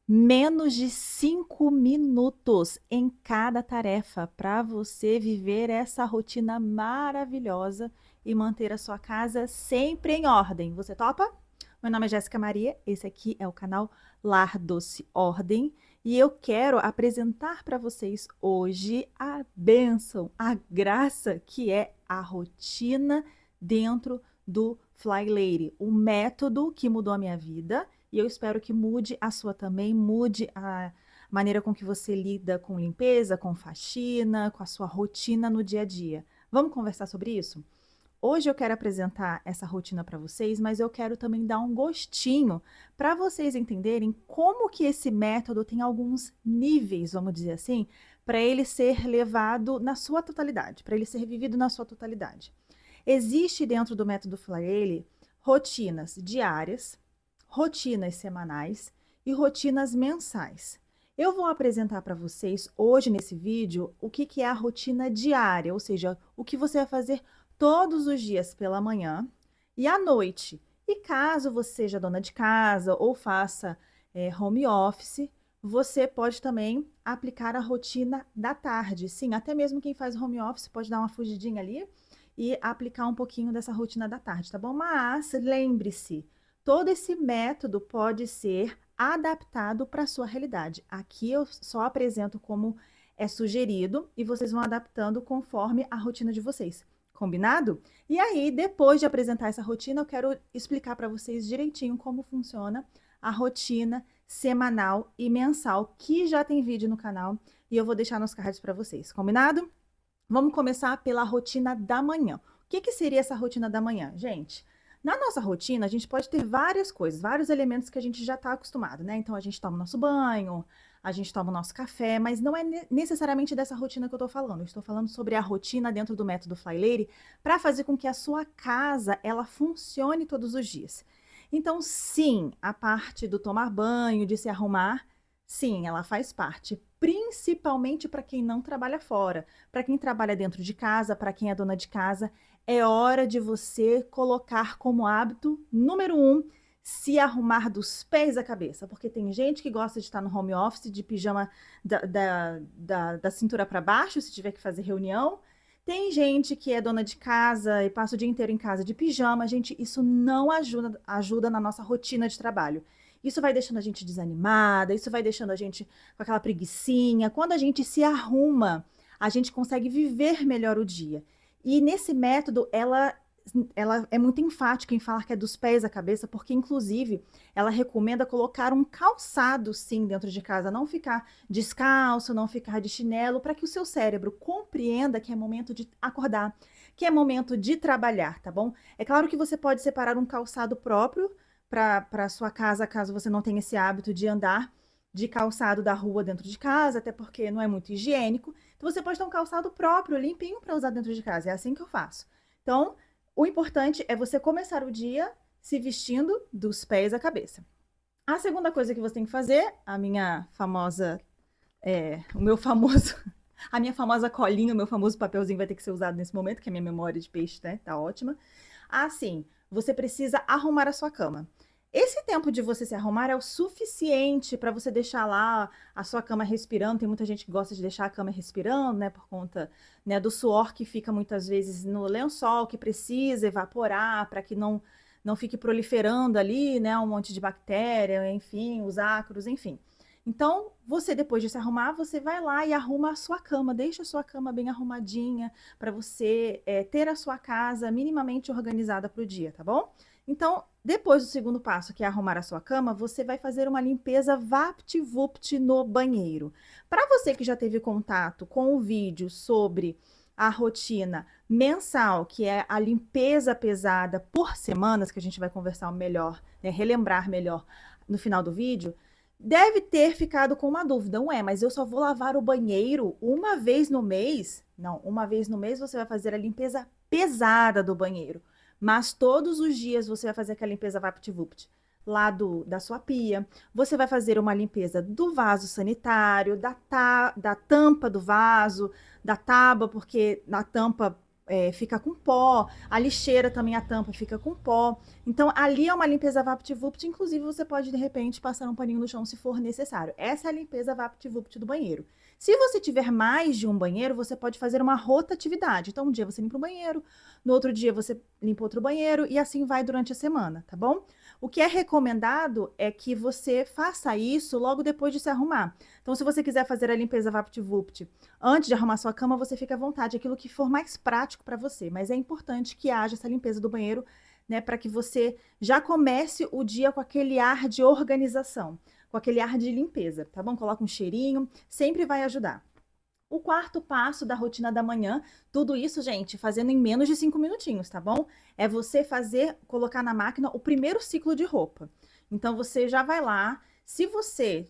Menos de 5 minutos em cada tarefa para você viver essa rotina maravilhosa e manter a sua casa sempre em ordem. Você topa? Meu nome é Jéssica Maria, esse aqui é o canal Lar Doce Ordem e eu quero apresentar para vocês hoje a bênção, a graça que é a rotina dentro do Fly Lady, o método que mudou a minha vida e eu espero que mude a sua também, mude a maneira com que você lida com limpeza, com faxina, com a sua rotina no dia a dia. Vamos conversar sobre isso? Hoje eu quero apresentar essa rotina para vocês, mas eu quero também dar um gostinho para vocês entenderem como que esse método tem alguns níveis, vamos dizer assim, para ele ser levado na sua totalidade, para ele ser vivido na sua totalidade. Existe dentro do método Flaele rotinas diárias, rotinas semanais e rotinas mensais. Eu vou apresentar para vocês hoje nesse vídeo o que é a rotina diária, ou seja, o que você vai fazer todos os dias pela manhã e à noite. E caso você seja dona de casa ou faça home office, você pode também aplicar a rotina da tarde. Sim, até mesmo quem faz home office pode dar uma fugidinha ali e aplicar um pouquinho dessa rotina da tarde, tá bom? Mas lembre-se, todo esse método pode ser adaptado para a sua realidade. Aqui eu só apresento como é sugerido e vocês vão adaptando conforme a rotina de vocês. Combinado? E aí, depois de apresentar essa rotina, eu quero explicar para vocês direitinho como funciona a rotina semanal e mensal, que já tem vídeo no canal e eu vou deixar nos cards para vocês. Combinado? Vamos começar pela rotina da manhã. O que seria essa rotina da manhã? Gente, na nossa rotina, a gente pode ter várias coisas, vários elementos que a gente já está acostumado, né? Então, a gente toma o nosso banho, a gente toma o nosso café, mas não é necessariamente dessa rotina que eu estou falando. Eu estou falando sobre a rotina dentro do método Fly Lady para fazer com que a sua casa, ela funcione todos os dias. Então, sim, a parte do tomar banho, de se arrumar, sim, ela faz parte, principalmente para quem não trabalha fora. Para quem trabalha dentro de casa, para quem é dona de casa, é hora de você colocar como hábito número 1, se arrumar dos pés à cabeça. Porque tem gente que gosta de estar no home office de pijama da cintura para baixo, se tiver que fazer reunião. Tem gente que é dona de casa e passa o dia inteiro em casa de pijama. Gente, isso não ajuda na nossa rotina de trabalho. Isso vai deixando a gente desanimada, isso vai deixando a gente com aquela preguicinha. Quando a gente se arruma, a gente consegue viver melhor o dia. E nesse método, ela é muito enfática em falar que é dos pés à cabeça, porque, inclusive, ela recomenda colocar um calçado, sim, dentro de casa, não ficar descalço, não ficar de chinelo, para que o seu cérebro compreenda que é momento de acordar, que é momento de trabalhar, tá bom? É claro que você pode separar um calçado próprio para a sua casa, caso você não tenha esse hábito de andar de calçado da rua dentro de casa, até porque não é muito higiênico. Então, você pode ter um calçado próprio, limpinho, para usar dentro de casa. É assim que eu faço. Então, o importante é você começar o dia se vestindo dos pés à cabeça. A segunda coisa que você tem que fazer, a minha famosa, o meu famoso, a minha famosa colinha, o meu famoso papelzinho vai ter que ser usado nesse momento, que a minha memória de peixe, né, tá ótima. Assim, você precisa arrumar a sua cama. Esse tempo de você se arrumar é o suficiente para você deixar lá a sua cama respirando. Tem muita gente que gosta de deixar a cama respirando, né, por conta, né, do suor que fica muitas vezes no lençol, que precisa evaporar para que não fique proliferando ali, né, um monte de bactéria, enfim, os ácaros, enfim. Então, você depois de se arrumar, você vai lá e arruma a sua cama, deixa a sua cama bem arrumadinha para você ter a sua casa minimamente organizada para o dia, tá bom? Então, depois do segundo passo, que é arrumar a sua cama, você vai fazer uma limpeza vapt-vupt no banheiro. Para você que já teve contato com o vídeo sobre a rotina mensal, que é a limpeza pesada por semanas, que a gente vai conversar melhor, né, relembrar melhor no final do vídeo, deve ter ficado com uma dúvida. Ué, mas eu só vou lavar o banheiro uma vez no mês? Não, uma vez no mês você vai fazer a limpeza pesada do banheiro. Mas todos os dias você vai fazer aquela limpeza vapt-vupt lá da sua pia. Você vai fazer uma limpeza do vaso sanitário, da tampa do vaso, da tábua, porque na tampa fica com pó, a lixeira também, a tampa fica com pó. Então, ali é uma limpeza VaptVupt, inclusive você pode, de repente, passar um paninho no chão se for necessário. Essa é a limpeza VaptVupt do banheiro. Se você tiver mais de um banheiro, você pode fazer uma rotatividade. Então, um dia você limpa o banheiro, no outro dia você limpa outro banheiro, e assim vai durante a semana, tá bom? O que é recomendado é que você faça isso logo depois de se arrumar. Então, se você quiser fazer a limpeza VaptVupt antes de arrumar sua cama, você fica à vontade, aquilo que for mais prático para você. Mas é importante que haja essa limpeza do banheiro, né, para que você já comece o dia com aquele ar de organização, com aquele ar de limpeza, tá bom? Coloca um cheirinho, sempre vai ajudar. O quarto passo da rotina da manhã, tudo isso, gente, fazendo em menos de 5 minutinhos, tá bom? É você colocar na máquina o primeiro ciclo de roupa. Então, você já vai lá, se você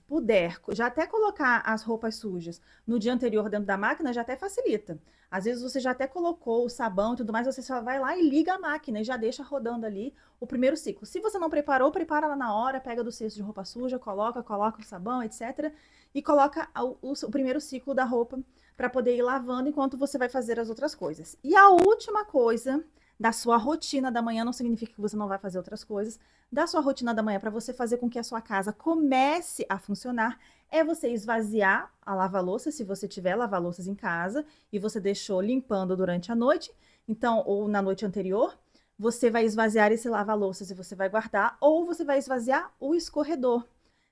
puder, já até colocar as roupas sujas no dia anterior dentro da máquina, já até facilita. Às vezes você já até colocou o sabão e tudo mais, você só vai lá e liga a máquina e já deixa rodando ali o primeiro ciclo. Se você não preparou, prepara lá na hora, pega do cesto de roupa suja, coloca o sabão, etc. E coloca o primeiro ciclo da roupa para poder ir lavando enquanto você vai fazer as outras coisas. E a última coisa da sua rotina da manhã, não significa que você não vai fazer outras coisas, da sua rotina da manhã para você fazer com que a sua casa comece a funcionar, é você esvaziar a lava-louça, se você tiver lava-louças em casa e você deixou limpando durante a noite, então, ou na noite anterior, você vai esvaziar esse lava-louças e você vai guardar, ou você vai esvaziar o escorredor,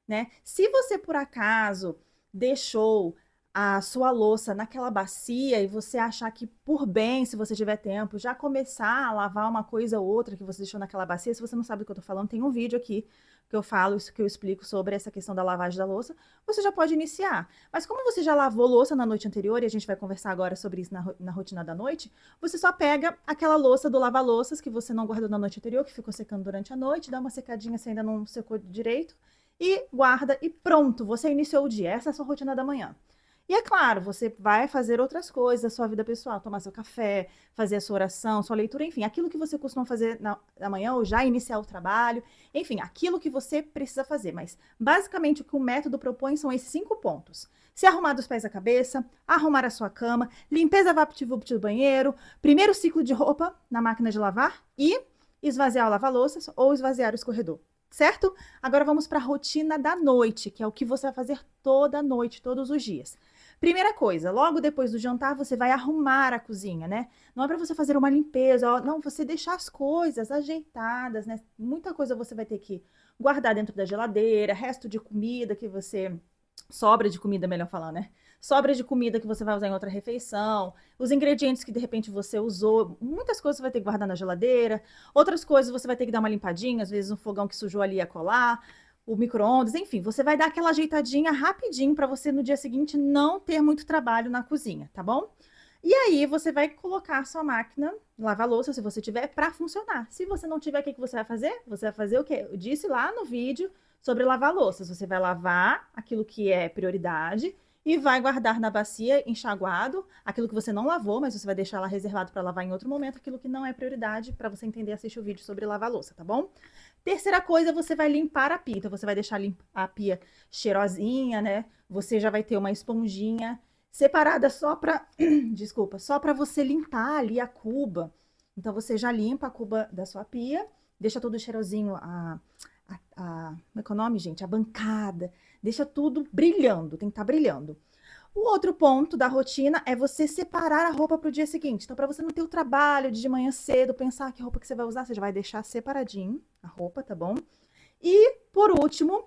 né? Se você, por acaso, deixou a sua louça naquela bacia e você achar que por bem, se você tiver tempo, já começar a lavar uma coisa ou outra que você deixou naquela bacia, se você não sabe do que eu tô falando, tem um vídeo aqui que eu falo, isso que eu explico sobre essa questão da lavagem da louça, você já pode iniciar. Mas como você já lavou louça na noite anterior, e a gente vai conversar agora sobre isso na rotina da noite, você só pega aquela louça do lava-louças que você não guardou na noite anterior, que ficou secando durante a noite, dá uma secadinha se ainda não secou direito, e guarda e pronto, você iniciou o dia. Essa é a sua rotina da manhã. E é claro, você vai fazer outras coisas da sua vida pessoal, tomar seu café, fazer a sua oração, sua leitura, enfim, aquilo que você costuma fazer na manhã ou já iniciar o trabalho, enfim, aquilo que você precisa fazer. Mas basicamente o que o método propõe são esses 5 pontos. Se arrumar dos pés à cabeça, arrumar a sua cama, limpeza VaptVupt do banheiro, primeiro ciclo de roupa na máquina de lavar e esvaziar o lava-louças ou esvaziar o escorredor. Certo? Agora vamos para a rotina da noite, que é o que você vai fazer toda noite, todos os dias. Primeira coisa, logo depois do jantar, você vai arrumar a cozinha, né? Não é para você fazer uma limpeza, ó, não, você deixar as coisas ajeitadas, né? Muita coisa você vai ter que guardar dentro da geladeira, resto de comida que você... Sobra de comida, melhor falar, né? Sobra de comida que você vai usar em outra refeição, os ingredientes que de repente você usou, muitas coisas você vai ter que guardar na geladeira, outras coisas você vai ter que dar uma limpadinha, às vezes um fogão que sujou ali a colar, o micro-ondas, enfim, você vai dar aquela ajeitadinha rapidinho para você no dia seguinte não ter muito trabalho na cozinha, tá bom? E aí você vai colocar a sua máquina, lavar louça, se você tiver, para funcionar. Se você não tiver, o que você vai fazer? Você vai fazer o quê? Eu disse lá no vídeo sobre lavar louças. Você vai lavar aquilo que é prioridade e vai guardar na bacia enxaguado aquilo que você não lavou, mas você vai deixar lá reservado para lavar em outro momento, aquilo que não é prioridade, para você entender, assistir o vídeo sobre lavar louça, tá bom? Terceira coisa, você vai limpar a pia. Então, você vai deixar a pia cheirosinha, né? Você já vai ter uma esponjinha separada só para, desculpa, só para você limpar ali a cuba. Então, você já limpa a cuba da sua pia, deixa tudo cheirosinho, como é que é o nome, gente? A bancada, deixa tudo brilhando, tem que estar brilhando. O outro ponto da rotina é você separar a roupa para o dia seguinte. Então, para você não ter o trabalho de manhã cedo, pensar que roupa que você vai usar, você já vai deixar separadinho a roupa, tá bom? E, por último,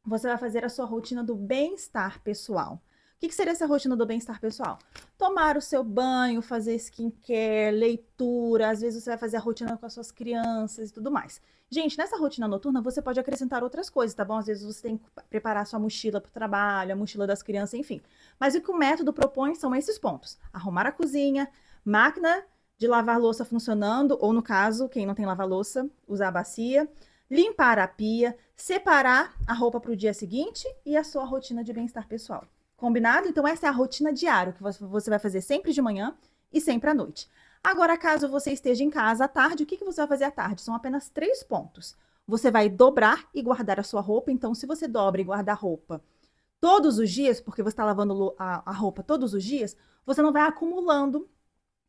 você vai fazer a sua rotina do bem-estar pessoal. O que seria essa rotina do bem-estar pessoal? Tomar o seu banho, fazer skincare, leitura, às vezes você vai fazer a rotina com as suas crianças e tudo mais. Gente, nessa rotina noturna você pode acrescentar outras coisas, tá bom? Às vezes você tem que preparar a sua mochila para o trabalho, a mochila das crianças, enfim. Mas o que o método propõe são esses pontos. Arrumar a cozinha, máquina de lavar louça funcionando, ou no caso, quem não tem lava-louça, usar a bacia, limpar a pia, separar a roupa para o dia seguinte e a sua rotina de bem-estar pessoal. Combinado? Então, essa é a rotina diária que você vai fazer sempre de manhã e sempre à noite. Agora, caso você esteja em casa à tarde, o que você vai fazer à tarde? São apenas 3 pontos. Você vai dobrar e guardar a sua roupa. Então, se você dobra e guarda a roupa todos os dias, porque você está lavando a roupa todos os dias, você não vai acumulando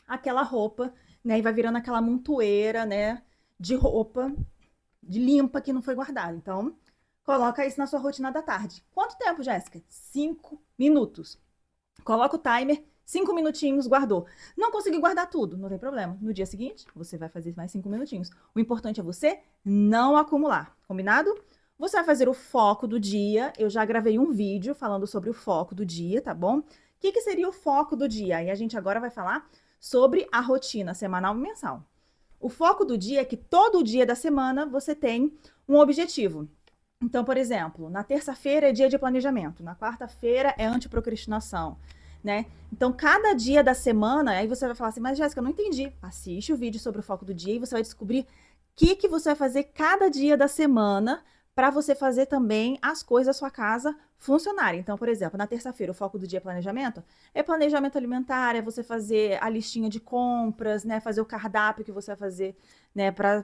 aquela roupa, né? E vai virando aquela montoeira, né? De roupa de limpa que não foi guardada. Então, coloca isso na sua rotina da tarde. Quanto tempo, Jéssica? 5 minutos. Coloca o timer, 5 minutinhos, guardou. Não consegui guardar tudo, não tem problema. No dia seguinte, você vai fazer mais 5 minutinhos. O importante é você não acumular, combinado? Você vai fazer o foco do dia. Eu já gravei um vídeo falando sobre o foco do dia, tá bom? O que seria o foco do dia? E a gente agora vai falar sobre a rotina semanal e mensal. O foco do dia é que todo dia da semana você tem um objetivo. Então, por exemplo, na terça-feira é dia de planejamento, na quarta-feira é antiprocrastinação, né? Então, cada dia da semana, aí você vai falar assim, mas Jéssica, eu não entendi. Assiste o vídeo sobre o foco do dia e você vai descobrir o que você vai fazer cada dia da semana para você fazer também as coisas da sua casa funcionarem. Então, por exemplo, na terça-feira, o foco do dia é planejamento alimentar, é você fazer a listinha de compras, né? Fazer o cardápio que você vai fazer, né? Para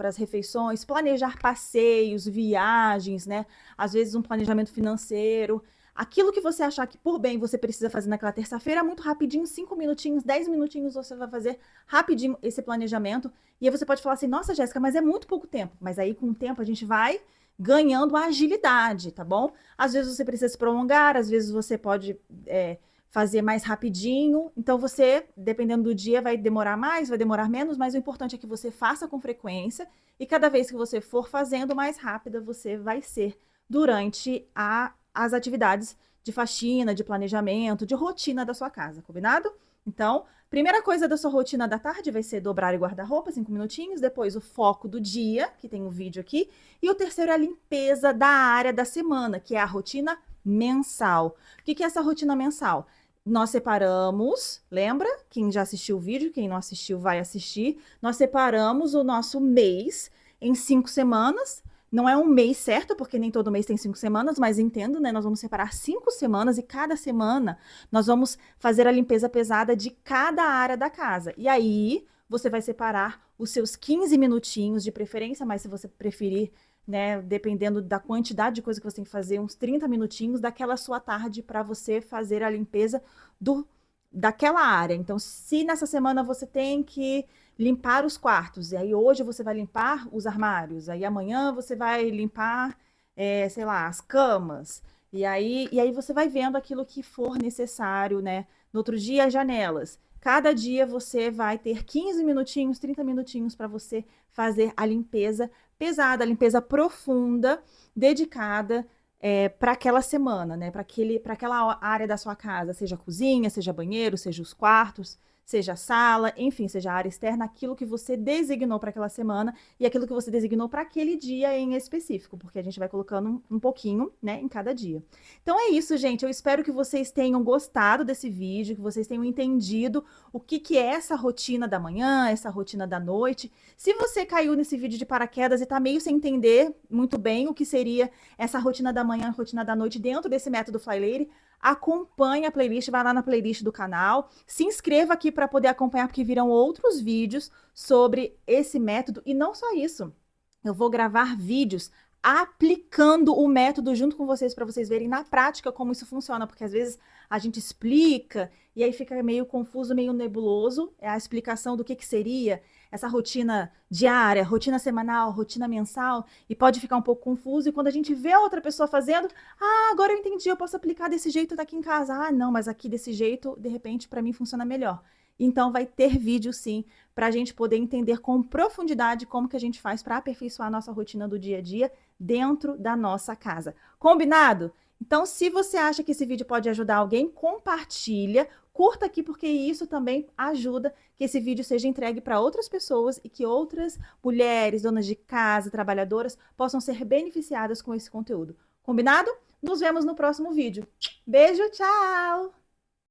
as refeições, planejar passeios, viagens, né? Às vezes um planejamento financeiro. Aquilo que você achar que por bem você precisa fazer naquela terça-feira, muito rapidinho, 5 minutinhos, 10 minutinhos você vai fazer rapidinho esse planejamento. E aí você pode falar assim, nossa, Jéssica, mas é muito pouco tempo. Mas aí com o tempo a gente vai ganhando agilidade, tá bom? Às vezes você precisa se prolongar, às vezes você pode fazer mais rapidinho. Então você, dependendo do dia, vai demorar mais, vai demorar menos, mas o importante é que você faça com frequência e cada vez que você for fazendo, mais rápida você vai ser durante as atividades de faxina, de planejamento, de rotina da sua casa, combinado? Então, primeira coisa da sua rotina da tarde vai ser dobrar e guardar roupa, 5 minutinhos. Depois, o foco do dia, que tem um vídeo aqui. E o terceiro é a limpeza da área da semana, que é a rotina mensal. O que é essa rotina mensal? Nós separamos, lembra? Quem já assistiu o vídeo, quem não assistiu vai assistir. Nós separamos o nosso mês em 5 semanas. Não é um mês certo, porque nem todo mês tem 5 semanas, mas entendo, né? Nós vamos separar 5 semanas e cada semana nós vamos fazer a limpeza pesada de cada área da casa. E aí você vai separar os seus 15 minutinhos de preferência, mas se você preferir, né, dependendo da quantidade de coisa que você tem que fazer, uns 30 minutinhos daquela sua tarde para você fazer a limpeza daquela área. Então, se nessa semana você tem que limpar os quartos, e aí hoje você vai limpar os armários, aí amanhã você vai limpar, sei lá, as camas, e aí você vai vendo aquilo que for necessário, né? No outro dia, as janelas. Cada dia você vai ter 15 minutinhos, 30 minutinhos para você fazer a limpeza pesada, a limpeza profunda, dedicada para aquela semana, né? Para aquela área da sua casa, seja a cozinha, seja banheiro, seja os quartos, seja a sala, enfim, seja a área externa, aquilo que você designou para aquela semana e aquilo que você designou para aquele dia em específico, porque a gente vai colocando um pouquinho, né, em cada dia. Então é isso, gente. Eu espero que vocês tenham gostado desse vídeo, que vocês tenham entendido o que é essa rotina da manhã, essa rotina da noite. Se você caiu nesse vídeo de paraquedas e tá meio sem entender muito bem o que seria essa rotina da manhã, rotina da noite dentro desse método Fly Lady, acompanhe a playlist, vai lá na playlist do canal, se inscreva aqui para poder acompanhar, porque virão outros vídeos sobre esse método. E não só isso, eu vou gravar vídeos aplicando o método junto com vocês para vocês verem na prática como isso funciona, porque às vezes a gente explica e aí fica meio confuso, meio nebuloso, é a explicação do que seria essa rotina diária, rotina semanal, rotina mensal, e pode ficar um pouco confuso, e quando a gente vê a outra pessoa fazendo, agora eu entendi, eu posso aplicar desse jeito aqui em casa, não, mas aqui desse jeito, de repente, para mim funciona melhor. Então vai ter vídeo sim, para a gente poder entender com profundidade como que a gente faz para aperfeiçoar a nossa rotina do dia a dia dentro da nossa casa. Combinado? Então, se você acha que esse vídeo pode ajudar alguém, compartilha, curta aqui, porque isso também ajuda que esse vídeo seja entregue para outras pessoas e que outras mulheres, donas de casa, trabalhadoras, possam ser beneficiadas com esse conteúdo. Combinado? Nos vemos no próximo vídeo. Beijo, tchau!